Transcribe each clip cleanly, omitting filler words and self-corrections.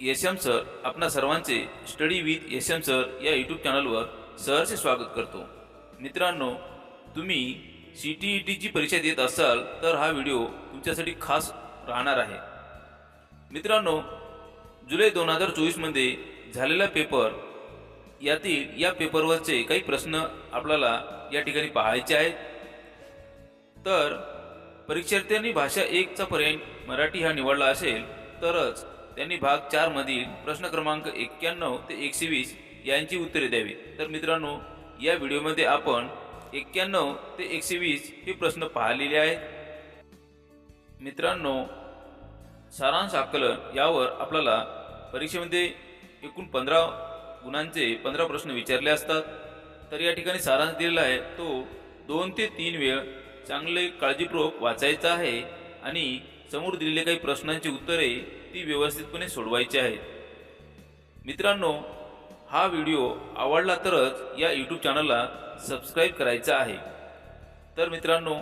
यशम sir आपणा सर्वांचे study with यशम sir या यूट्यूब चॅनलवर सहर्ष स्वागत करतो। मित्रांनो, तुम्ही CTETची परीक्षा देत असाल तर हा व्हिडिओ तुमच्यासाठी खास राहणार आहे। मित्रांनो, जुलै 2024 मध्ये झालेला पेपर यातील या पेपरवरचे काही प्रश्न आपल्याला या ठिकाणी पाहायचे आहेत। तर परीक्षार्थ्यांनी भाषा 1 चा पर्याय मराठी हा निवडला असेल तरच त्यांनी भाग 4 मधील प्रश्न क्रमांक 91 ते 120 यांची उत्तरे द्यावी। तर मित्रांनो, या व्हिडिओमध्ये आपण 91 ते 120 हे प्रश्न पाहिलेले आहेत। मित्रांनो, सारांश आकलन यावर आपल्याला परीक्षेमध्ये एकूण 15 गुणांचे 15 प्रश्न विचारले असतात। तर या ठिकाणी सारांश दिलेला आहे, तो 2 ते 3 वेळ चांगले काळजीपूर्वक वाचायचा आहे आणि समोर दिलेले काही प्रश्नांची उत्तरे ती व्यवस्थितपणे सोडवायची आहेत। मित्रांनो, हा व्हिडिओ आवडला तरच या यूट्यूब चॅनलला सबस्क्राइब करायचा आहे। तर मित्रांनो,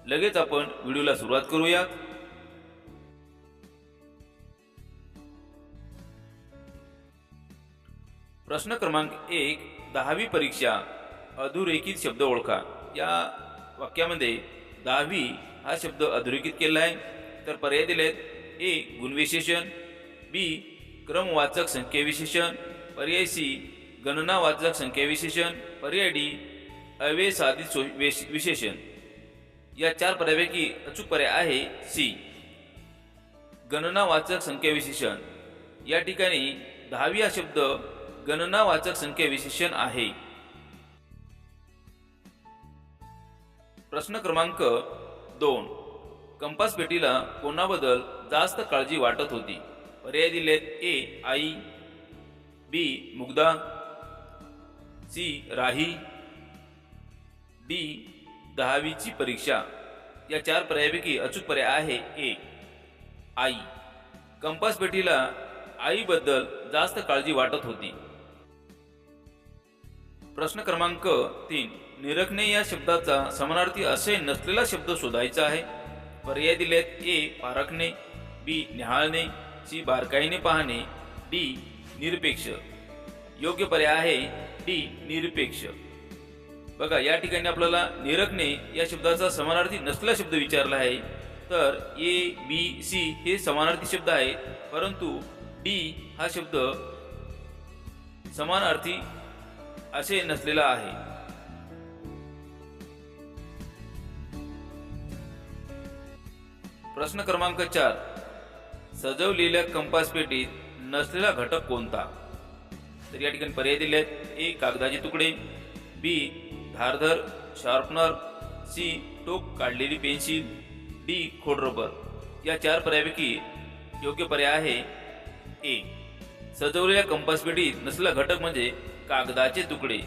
लगेच आपण व्हिडिओला सुरुवात करूया। प्रश्न क्रमांक 1, 10वी परीक्षा अधोरेखित शब्द ओळखा। या वाक्यामध्ये 10वी हा शब्द अधोरेखित केला आहे। तर पर्याय दिलेत: ए गुणविशेषण, बी क्रमवाचक संख्याविशेषण, पर्याय सी गणनावाचक संख्याविशेषण, पर्याय डी अव्ययसाधित विशेषण। या 4 पर्यायापैकी अचूक पर्याय आहे सी गणनावाचक संख्याविशेषण। या ठिकाणी 10वी हा शब्द गणनावाचक संख्याविशेषण आहे। प्रश्न क्रमांक 2, कंपास पेटीला कोणाबद्दल जास्त काळजी वाटत होती? पर्याय दिलेत: ए आई, बी मुग्धा, सी राही, डी 10वीची परीक्षा। या 4 पर्यायापैकी अचूक पर्याय आहे ए आई। कंपास पेटीला आईबद्दल जास्त काळजी वाटत होती। प्रश्न क्रमांक 3, निरखणे या शब्दाचा समानार्थी असे नसलेला शब्द शोधायचा आहे। पर्याय दिलेत: ए पारखणे, बी निहाळणे, सी बारकाईने पाहणे, डी निरपेक्ष। योग्य पर्याय आहे डी निरपेक्ष। बघा, या ठिकाणी आपल्याला निरखणे या शब्दाचा समानार्थी नसलेला शब्द विचारला आहे। तर ए बी सी हे समानार्थी शब्द आहेत, परंतु डी हा शब्द समानार्थी असे नसलेला आहे। प्रश्न क्रमांक 4, सजवलेल्या कंपास पेटीत नसलेला घटक कोणता? तर या ठिकाणी पर्याय दिलेत: ए कागदाचे तुकडे, बी धारधर शार्पनर, सी टोक काढलेली पेन्सिल, डी खोडरबर। या 4 पर्यायापैकी योग्य पर्याय आहे ए सजवलेल्या कंपास पेटीत नसलेला घटक म्हणजे कागदाचे तुकडे।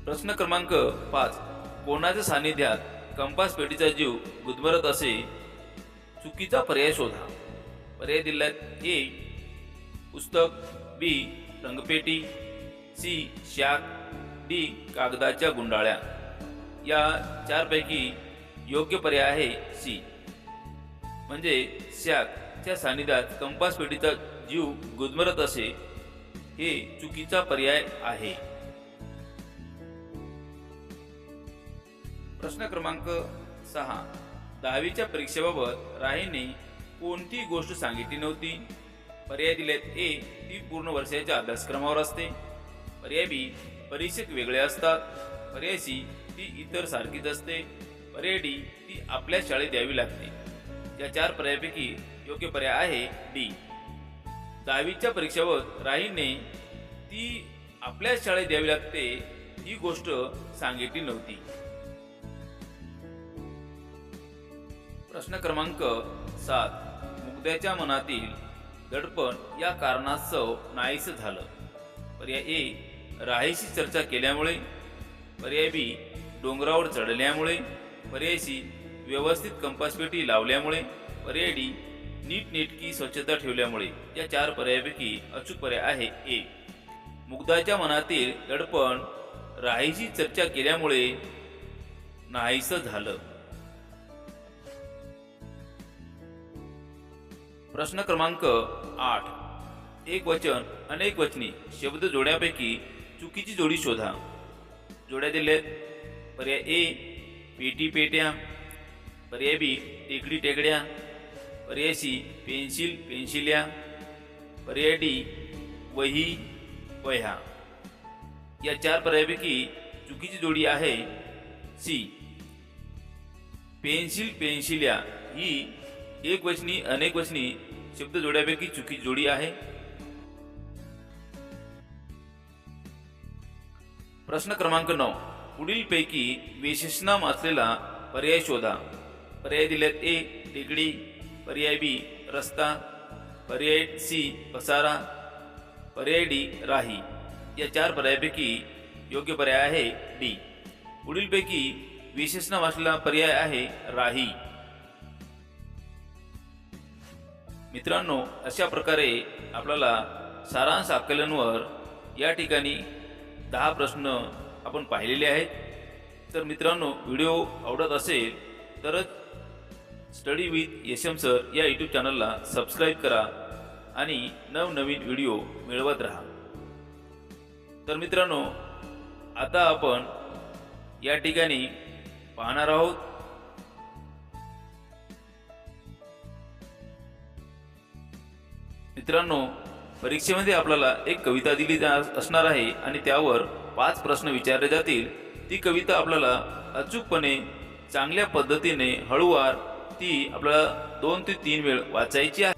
प्रश्न क्रमांक 5, कोणाच्या सानिध्यात कंपास पेटीचा जीव गुदमरत असे? चुकीचा पर्याय शोधा। पर्याय दिलेत: ए पुस्तक, बी रंगपेटी, सी शाक, डी कागदाच्या गुंडाळ्या। या 4 पैकी योग्य पर्याय आहे सी म्हणजे शाकच्या सानिध्यात कंपास पेटीचा जीव गुदमरत असे, हे चुकीचा पर्याय आहे। प्रश्न क्रमांक 6, 10वीच्या परीक्षेबाबत राहीने कोणती गोष्ट सांगितली नव्हती? पर्याय दिलेत: ए ती पूर्ण वर्षाच्या अभ्यासक्रमावर असते, पर्याय बी परीक्षक वेगळे असतात, पर्याय सी ती इतर सारखीच असते, पर्याय डी ती आपल्या शाळेत द्यावी लागते। या 4 पर्यायापैकी योग्य पर्याय आहे डी 10वीच्या परीक्षेबाबत राहीने ती आपल्या शाळेत द्यावी लागते ही गोष्ट सांगितली नव्हती। प्रश्न क्रमांक 7, मुग्धाच्या मनातील दडपण या कारणास्तव नाहीसे झालं। पर्याय ए राहीशी चर्चा केल्यामुळे, पर्याय बी डोंगरावर चढल्यामुळे, पर्याय सी व्यवस्थित कंपास पेटी लावल्यामुळे, पर्याय डी नीटनेटकी स्वच्छता ठेवल्यामुळे। या 4 पर्यायापैकी अचूक पर्याय आहे ए मुग्धाच्या मनातील दडपण राहीशी चर्चा केल्यामुळे नाहीसं झालं। प्रश्न क्रमांक 8. एक वचन अनेक वचनी शब्द जोड्यापैकी चुकीची जोडी शोधा. जोड्या दिलेत. पर्याय ए पेटी पेट्या, पर्याय बी टेकडी टेकड्या, पर्याय सी पेन्सिल पेन्सिल्या, पर्याय डी वही वह्या. या 4 पर्यायापैकी चुकीची जोडी आहे सी पेन्सिल पेन्सिल्या. ही एक वचनी अनेक वचनी शब्द जोड्यापैकी चुकीची जोडी आहे. प्रश्न क्रमांक 9. पुढीलपैकी विशेषनाम असलेला पर्याय शोधा. पर्याय दिलेत. ए टेकडी, पर्याय बी रस्ता, पर्याय सी पसारा, पर्याय डी राही. या 4 पर्यायापैकी योग्य पर्याय आहे डी. पुढीलपैकी विशेषनाम असलेला पर्याय आहे राही. मित्रांनो, अशा प्रकारे आपल्याला सारांश आकलनवर या ठिकाणी 10 प्रश्न आपण पाहिलेले आहेत. तर मित्रांनो, व्हिडिओ आवडत असेल तरच स्टडी विथ यशम सर या यूट्यूब चॅनलला सबस्क्राईब करा आणि नवनवीन व्हिडिओ मिळवत राहा. तर मित्रांनो, आता आपण या ठिकाणी पाहणार आहोत मित्रांनो, परीक्षेमध्ये आपल्याला एक कविता दिली असणार आहे आणि त्यावर 5 प्रश्न विचारले जातील. ती कविता आपल्याला अचूकपणे चांगल्या पद्धतीने हळूवार ती आपल्याला 2 ते 3 वेळ वाचायची आहे.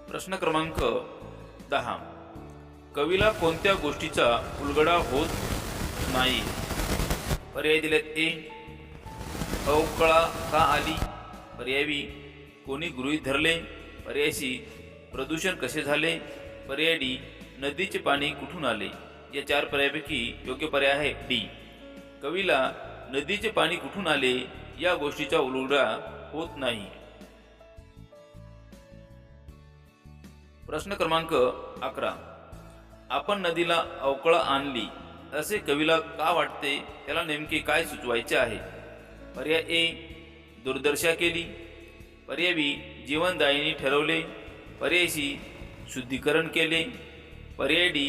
प्रश्न क्रमांक 10. कवीला कोणत्या गोष्टीचा उलगडा होत नाही? पर्याय दिलेत. ए अवकळा का आली, पर्याय बी कोणी गृहीत धरले, पर्याय सी प्रदूषण कसे झाले, पर्याय डी नदीचे पाणी कुठून आले. या 4 पर्यायापैकी योग्य पर्याय आहे डी. कवीला नदीचे पाणी कुठून आले या गोष्टीचा उलगडा होत नाही. प्रश्न क्रमांक 11. आपण नदीला अवकळा आणली असे कवीला का वाटते, त्याला नेमके काय सुचवायचे आहे? पर्याय ए दुर्दशा केली, पर्याय बी जीवनदायिनी ठरवले, पर्याय सी शुद्धीकरण केले, पर्याय डी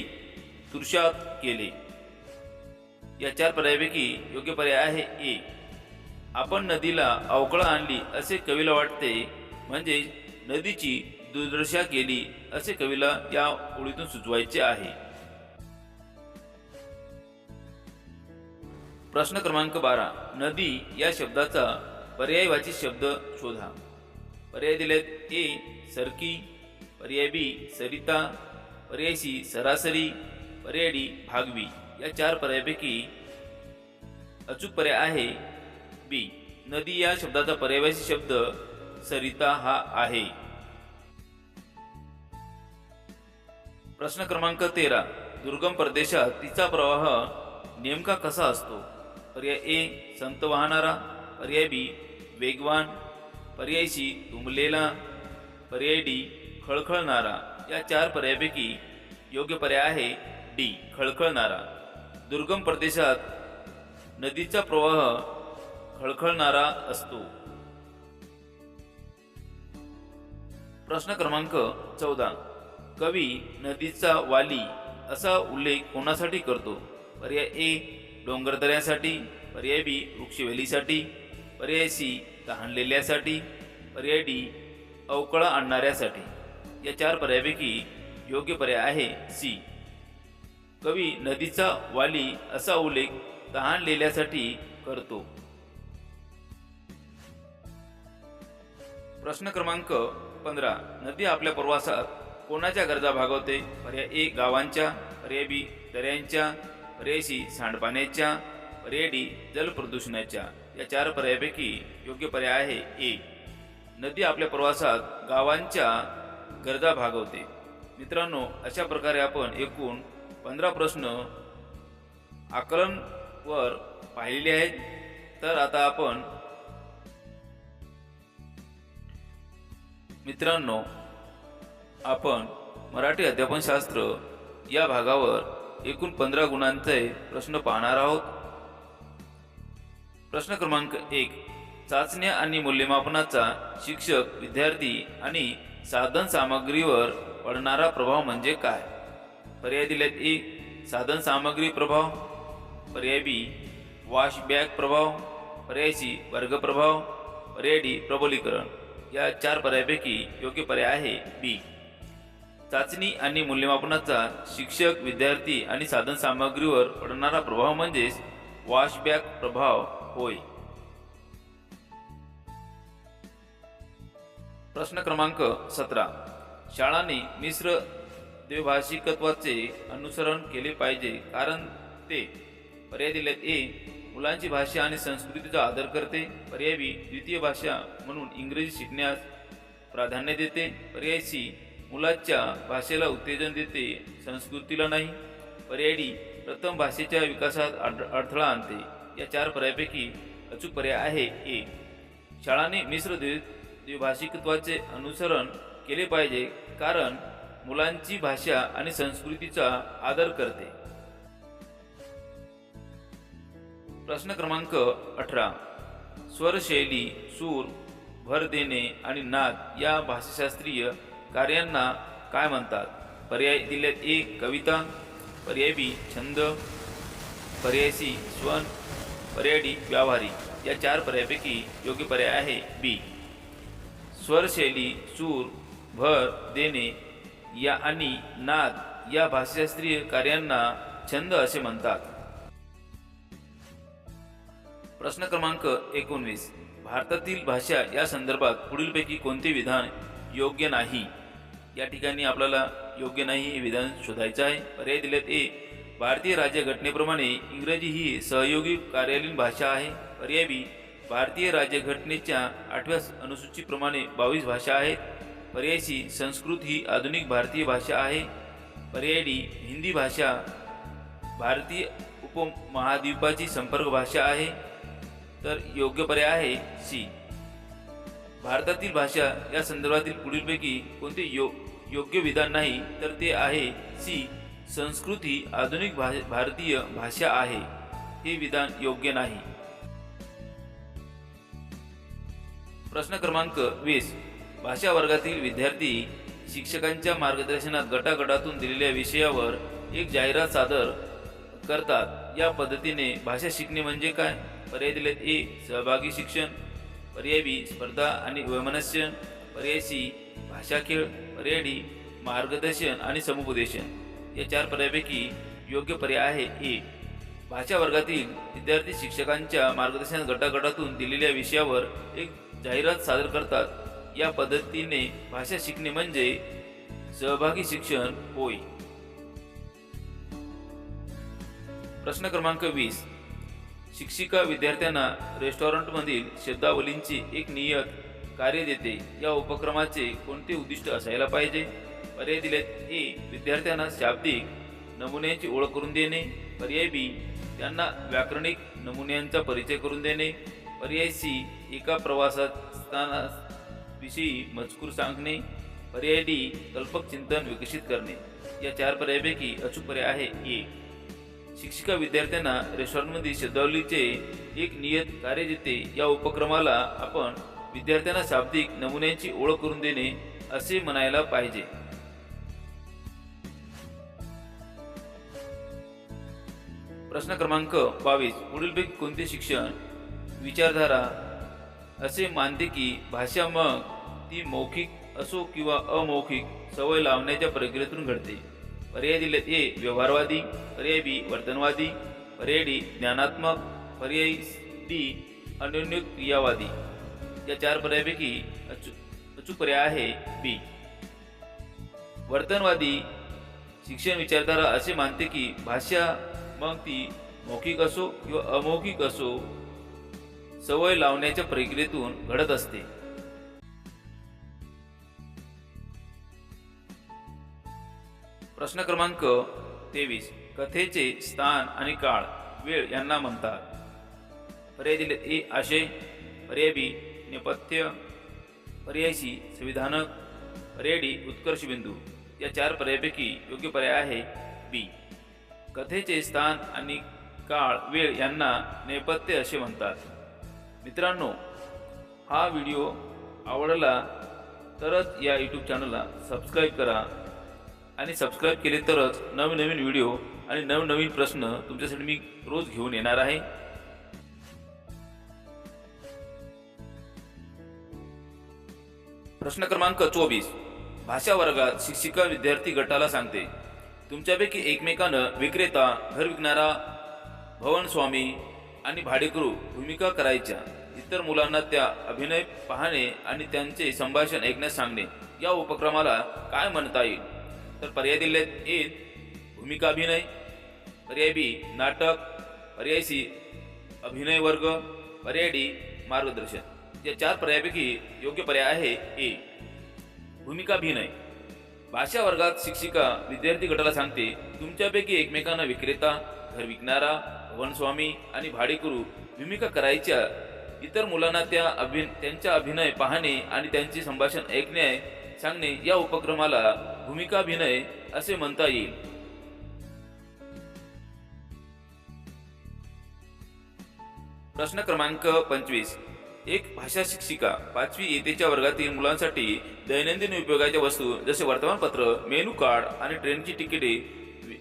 तुषार केले. या 4 पर्यायापैकी योग्य पर्याय आहे ए. आपण नदीला अवकळा आणली असे कवीला वाटते म्हणजे नदीची दुर्दशा केली असे कवीला या ओळीतून सुचवायचे आहे. प्रश्न क्रमांक 12. नदी या शब्दाचा पर्यायवाची शब्द शोधा. पर्याय दिलेत. ए सरकी, पर्याय बी सरिता, पर्याय सी सरासरी, पर्याय डी भागवी. या 4 पर्यायापैकी अचूक पर्याय आहे बी. नदी या शब्दाचा पर्यायवाची शब्द सरिता हा आहे. प्रश्न क्रमांक 13. दुर्गम प्रदेशात तिचा प्रवाह नेमका कसा असतो? पर्याय ए संत वाहणारा, पर्याय बी वेगवान, पर्याय सी तुंबलेला, पर्याय डी खळखळणारा. या 4 पर्यायापैकी योग्य पर्याय आहे डी खळखळणारा. दुर्गम प्रदेशात नदीचा प्रवाह खळखळणारा असतो. प्रश्न क्रमांक 14. कवी नदीचा वाली असा उल्लेख कोणासाठी करतो? पर्याय ए डोंगरदऱ्यासाठी, पर्याय बी वृक्षवेलीसाठी, पर्याय सी तहानलेल्यासाठी, पर्याय डी अवकळा आणणाऱ्यासाठी. या 4 पर्यायापैकी योग्य पर्याय आहे सी. कवी नदीचा वाली असा उल्लेख तहानलेल्यासाठी करतो. प्रश्न क्रमांक 15. नदी आपल्या प्रवासात कोणाच्या गरजा भागवते? पर्याय ए गावांच्या, पर्याय बी दऱ्यांच्या, पर्याय सी सांडपाण्याच्या, पर्याय डी जलप्रदूषणाच्या. या 4 पर्यायापैकी योग्य पर्याय आहे ए. नदी आपल्या प्रवासात गावांच्या गरजा भागवते. मित्रांनो, अशा प्रकारे आपण एकूण 15 प्रश्न आकलनवर पाहिलेले आहेत. तर आता आपण मित्रांनो मराठी अध्यापनशास्त्र या भागावर एकूण 15 गुणांचे प्रश्न पाहणार आहोत. प्रश्न क्रमांक 1. चाचण्या आणि मूल्यमापनाचा शिक्षक, विद्यार्थी आणि साधन सामग्रीवर पडणारा प्रभाव म्हणजे काय? पर्याय दिलेत: ए. साधन सामग्री प्रभाव, पर्याय बी. वॉशबॅक प्रभाव, पर्याय सी. वर्ग प्रभाव, पर्याय डी. प्रबलीकरण. या 4 पर्यायापैकी योग्य पर्याय आहे बी. चाचणी आणि मूल्यमापनाचा शिक्षक, विद्यार्थी आणि साधन सामग्रीवर पडणारा प्रभाव म्हणजेच वॉशबॅक प्रभाव होय. प्रश्न क्रमांक 17. शाळांनी मिश्र द्विभाषिकत्वाचे अनुसरण केले पाहिजे कारण ते: पर्याय दिलेत: ए. मुलांची भाषा आणि संस्कृतीचा आदर करते, पर्याय बी. द्वितीय भाषा म्हणून इंग्रजी शिकण्यास प्राधान्य देते, पर्याय सी. मुलाच्या भाषेला उत्तेजन देते, संस्कृतीला नाही, पर्याय डी. प्रथम भाषेच्या विकासात अडथळा आणते. या 4 पर्यायापैकी अचूक पर्याय आहे ए. शाळांनी मिश्र द्विभाषिकत्वाचे अनुसरण केले पाहिजे कारण मुलांची भाषा आणि संस्कृतीचा आदर करते. प्रश्न क्रमांक 18. स्वरशैली, सूर, भर देणे आणि नाद या भाषाशास्त्रीय कार्यांना काय म्हणतात? पर्याय दिलेत: ए. कविता, पर्याय बी. छंद, पर्याय सी. स्वन, पर्याय डी. व्यावहारी. या 4 पर्यायापैकी योग्य पर्याय आहे बी. स्वरशैली, सूर, भर देणे या आणि नाद या भाषाशास्त्रीय कार्यांना छंद असे म्हणतात. प्रश्न क्रमांक 19. भारतातील भाषा या संदर्भात पुढीलपैकी कोणते विधान योग्य नाही? या ठिकाणी आपल्याला योग्य नाही हे विधान शोधायचे आहे. पर्याय दिलेत: ए. भारतीय राज्यघटनेप्रमाणे इंग्रजी ही सहयोगी कार्यालयीन भाषा आहे, पर्याय बी. भारतीय राज्यघटनेच्या 8व्या अनुसूचीप्रमाणे 22 भाषा आहेत, पर्याय सी. संस्कृत ही आधुनिक भारतीय भाषा आहे, पर्याय डी. हिंदी भाषा भारतीय उपमहाद्वीपाची संपर्क भाषा आहे. तर योग्य पर्याय आहे सी. भारतातील भाषा या संदर्भातील पुढीलपैकी कोणते योग्य विधान नाही? तर ते आहे सी. संस्कृत ही आधुनिक भारतीय भाषा आहे. हे विधान योग्य नाही. प्रश्न क्रमांक 20. भाषा वर्गातील विद्यार्थी शिक्षकांच्या मार्गदर्शनात गटागटातून दिलेल्या विषयावर एक जाहिरात सादर करतात. या पद्धतीने भाषा शिकणे म्हणजे काय? पर्याय दिलेत: ए. सहभागी शिक्षण, पर्याय बी. स्पर्धा आणि वैमनस्य, पर्याय सी. भाषा खेळ, पर्याय डी. मार्गदर्शन आणि समुपदेशन. या 4 पर्यायापैकी योग्य पर्याय आहे ए. भाषा वर्गातील विद्यार्थी शिक्षकांच्या मार्गदर्शनात गटागटातून दिलेल्या विषयावर एक जाहिरात सादर करतात. या पद्धतीने भाषा शिकणे म्हणजे सहभागी शिक्षण होय. प्रश्न क्रमांक 20. शिक्षिका विद्यार्थ्यांना रेस्टॉरंटमधील शब्दावलींची एक नियत कार्य देते. या उपक्रमाचे कोणते उद्दिष्ट असायला पाहिजे? पर्याय दिलेत: ए. विद्यार्थ्यांना शाब्दिक नमुन्यांची ओळख करून देणे, पर्याय बी. त्यांना व्याकरणिक नमुन्यांचा परिचय करून देणे, पर्याय सी. एका प्रवासस्थानाविषयी मजकूर सांगणे, पर्याय डी. कल्पक चिंतन विकसित करणे. या 4 पर्यायापैकी अचूक पर्याय आहे ए. शिक्षिका विद्यार्थ्यांना रेस्टॉरंटमध्ये शब्दावलीचे एक नियत कार्य देते. या उपक्रमाला आपण विद्यार्थ्यांना शाब्दिक नमुन्यांची ओळख करून देणे असे म्हणायला पाहिजे. प्रश्न क्रमांक 22. पुढीलपैकी कोणते शिक्षण विचारधारा असे मानते की भाषा मग ती मौखिक असो किंवा अमौखिक सवय लावण्याच्या प्रक्रियेतून घडते? पर्याय दिलेत: ए. व्यवहारवादी, पर्याय बी. वर्तनवादी, पर्याय डी. ज्ञानात्मक, पर्याय डी. अन्योन्य क्रियावादी. या 4 पर्यायापैकी अचूक पर्याय आहे बी. वर्तनवादी शिक्षण विचारधारा असे मानते की भाषा मग ती मौखिक असो किंवा अमौखिक असो सवय लावण्याच्या प्रक्रियेतून घडत असते. प्रश्न क्रमांक 23. कथेचे स्थान आणि काळ, वेळ यांना म्हणतात. पर्याय दिलेत: ए. आशय, पर्याय बी. नेपथ्य, पर्याय सी. संविधानक, पर्याय डी. उत्कर्ष बिंदू. या 4 पर्यायापैकी योग्य पर्याय आहे बी. कथेचे स्थान आणि काळ, वेळ यांना नेपथ्य असे म्हणतात. मित्रांनो, हा व्हिडिओ आवडला तरच या यूट्यूब चॅनलला सबस्क्राईब करा आणि सबस्क्राईब केले तरच नवनवीन व्हिडिओ आणि नवनवीन प्रश्न तुमच्यासाठी मी रोज घेऊन येणार आहे। प्रश्न क्रमांक 24। भाषा वर्गात शिक्षिका विद्यार्थी गटाला सांगते, तुमच्यापैकी एकमेकानं विक्रेता, घर विकणारा, भवन स्वामी आणि भाडेकरू भूमिका करायच्या। इतर मुलांना त्या अभिनय पाहणे आणि त्यांचे संभाषण ऐकण्यास सांगणे। या उपक्रमाला काय म्हणता येईल? तर पर्याय दिलेत: ए भूमिका अभिनय, पर्याय बी नाटक, पर्याय सी अभिनय वर्ग, पर्याय डी मार्गदर्शन। या 4 पर्यायापैकी योग्य पर्याय आहे ए भूमिका अभिनय। भाषा वर्गात शिक्षिका विद्यार्थी गटाला सांगते, तुमच्यापैकी एकमेकांना विक्रेता, घर विकणारा, भवनस्वामी आणि भाडेकरू भूमिका करायच्या। इतर मुलांना त्यांच्या अभिनय पाहणे आणि त्यांचे संभाषण ऐकणे सांगणे। या उपक्रमाला भूमिका अभिनय असे म्हणता येईल। प्रश्न क्रमांक 25। एक भाषा शिक्षिका 5वी इयत्तेच्या वर्गातील मुलांसाठी दैनंदिन उपयोगाच्या वस्तू जसे वर्तमानपत्र, मेनू कार्ड आणि ट्रेनची तिकिटे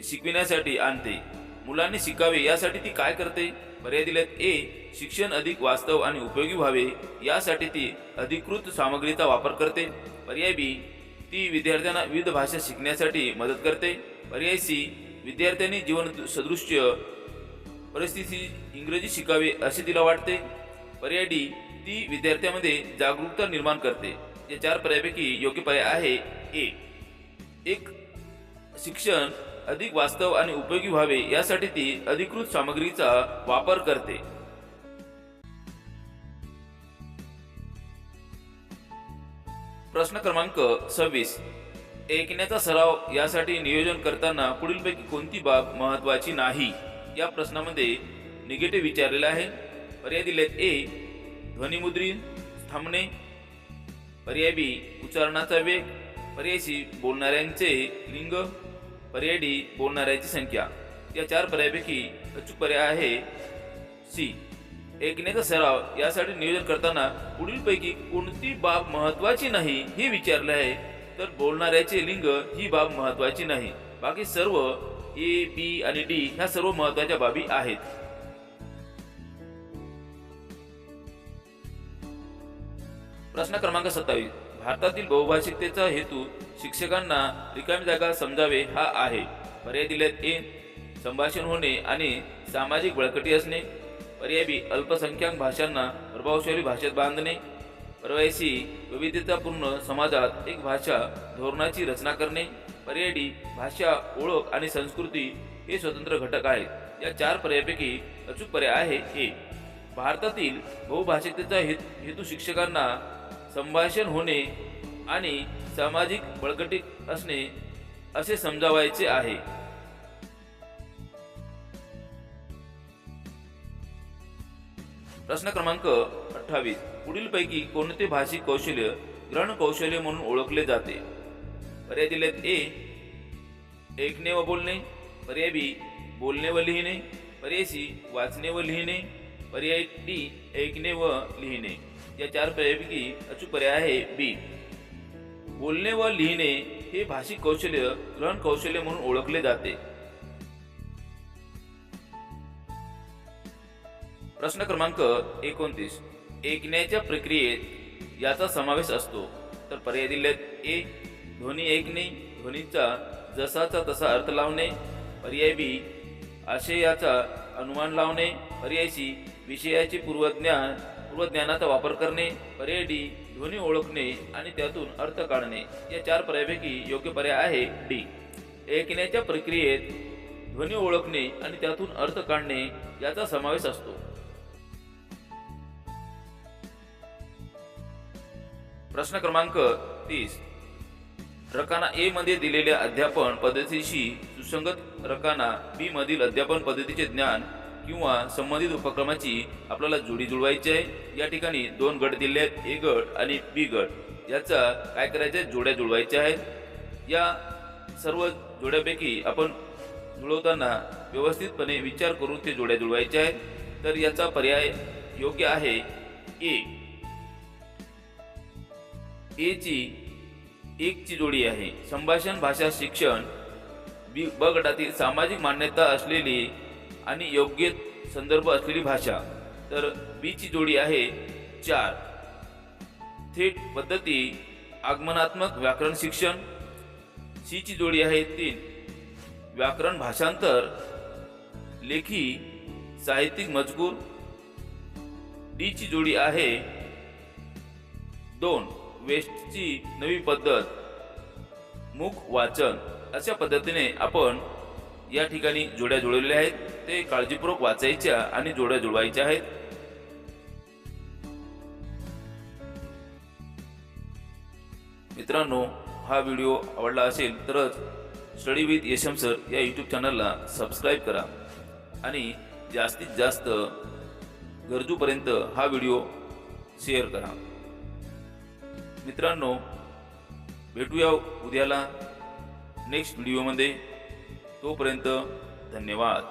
शिकविण्यासाठी आणते। मुलांनी शिकावे यासाठी ती काय करते? पर्याय दिलेत: ए शिक्षण अधिक वास्तव आणि उपयोगी व्हावे यासाठी ती अधिकृत सामग्रीचा वापर करते, पर्याय बी ती विद्यार्थ्यांना विविध भाषा शिकण्यासाठी मदत करते, पर्याय सी विद्यार्थ्यांनी जीवन सदृश्य परिस्थिती इंग्रजी शिकावे असे तिला वाटते, पर्याय डी ती विद्यार्थ्यांमध्ये जागरूकता निर्माण करते। या 4 पर्यायापैकी योग्य पर्याय आहे ए एक शिक्षण अधिक वास्तव आणि उपयोगी व्हावे यासाठी ती अधिकृत सामग्रीचा वापर करते। प्रश्न क्रमांक 26। ऐकण्याचा सराव यासाठी नियोजन करताना पुढीलपैकी कोणती बाब महत्त्वाची नाही? या प्रश्नामध्ये निगेटिव्ह विचारलेला आहे। पर्याय दिलेत: ए ध्वनिमुद्रण थांबणे, पर्याय बी उच्चारणाचा वेग, पर्याय सी बोलणाऱ्यांचे लिंग, पर्याय डी बोलणाऱ्यांची संख्या। या 4 पर्यायापैकी अचूक पर्याय आहे सी ऐकण्याचा सराव यासाठी नियोजन करताना पुढीलपैकी कोणती बाब महत्त्वाची नाही हे विचारले आहे। तर बोलणाऱ्याचे लिंग ही बाब महत्त्वाची नाही, बाकी सर्व ए बी आणि डी ह्या सर्व महत्त्वाच्या बाबी आहेत। प्रश्न क्रमांक 27। भारतातील बहुभाषिकतेचा हेतू शिक्षकांना रिकामी जागा समजावे हा आहे। पर्याय दिलेत: ए संभाषण होणे आणि सामाजिक बळकटी असणे, पर्याय बी अल्पसंख्याक भाषांना प्रभावशाली भाषेत बांधणे, पर्याय सी विविधतापूर्ण समाजात एक भाषा धोरणाची रचना करणे, पर्याय डी भाषा, ओळख आणि संस्कृती हे स्वतंत्र घटक आहेत। या 4 पर्यायापैकी अचूक पर्याय आहे ए भारतातील बहुभाषिकतेचा हेतू शिक्षकांना संभाषण होणे आणि सामाजिक बळकटी असणे असे समजावायचे आहे। प्रश्न क्रमांक 28। पुढीलपैकी कोणते भाषिक कौशल्य ग्रहण कौशल्य म्हणून ओळखले जाते? पर्याय दिलेत: ए ऐकणे व बोलणे, पर्याय बी बोलणे व लिहिणे, पर्याय सी वाचणे व लिहिणे, पर्याय डी ऐकणे व लिहिणे। या 4 पर्यायापैकी अचूक पर्याय आहे बी बोलणे व लिहिणे हे भाषिक कौशल्य ग्रहण कौशल्य म्हणून ओळखले जाते। प्रश्न क्रमांक 29। ऐकण्याच्या प्रक्रियेत याचा समावेश असतो। तर पर्याय दिलेत: ए ध्वनी ऐकणे, ध्वनीचा जसाचा तसा अर्थ लावणे, पर्याय बी आशयाचा अनुमान लावणे, पर्याय सी विषयाचे पूर्वज्ञानाचा वापर करणे, पर्याय डी ध्वनी ओळखणे आणि त्यातून अर्थ काढणे। या 4 पर्यायापैकी योग्य पर्याय आहे डी ऐकण्याच्या प्रक्रियेत ध्वनी ओळखणे आणि त्यातून अर्थ काढणे याचा समावेश असतो। प्रश्न क्रमांक 30। रकाना ए मध्ये दिलेल्या अध्यापन पद्धतीशी सुसंगत रकाना बी मधील अध्यापन पद्धतीचे ज्ञान किंवा संबंधित उपक्रमाची आपल्याला जोडी जुळवायची आहे। या ठिकाणी 2 गट दिले आहेत, ए गट आणि बी गट। याचा काय करायचे? जोड्या जुळवायच्या आहेत। या सर्व जोड्यापैकी आपण जुळवताना व्यवस्थितपणे विचार करून ते जोड्या जुळवायच्या आहेत। तर याचा पर्याय योग्य आहे ए ए ची 1 ची जोडी आहे संभाषण भाषा शिक्षण, ब गटातील सामाजिक मान्यता असलेली आणि योग्य संदर्भ असलेली भाषा, तर बी ची जोडी आहे 4 थेट पद्धती आगमनात्मक व्याकरण शिक्षण, सी ची जोडी आहे 3 व्याकरण भाषांतर लेखी साहित्यिक मजकूर, डी ची जोडी आहे 2 वेस्टची नवी पद्धत मूक वाचन. अशा पद्धतीने आपण या ठिकाणी जोड्या जुळवलेल्या आहेत. ते काळजीपूर्वक वाचायच्या आणि जोड्या जुळवायच्या आहेत. मित्रांनो, हा व्हिडिओ आवडला असेल तरच स्टडी विथ यशम सर या यूट्यूब चॅनलला सबस्क्राईब करा आणि जास्तीत जास्त गरजूपर्यंत हा व्हिडिओ शेअर करा. मित्रांनो, भेटूया उद्याला नेक्स्ट व्हिडिओमध्ये. तोपर्यंत धन्यवाद.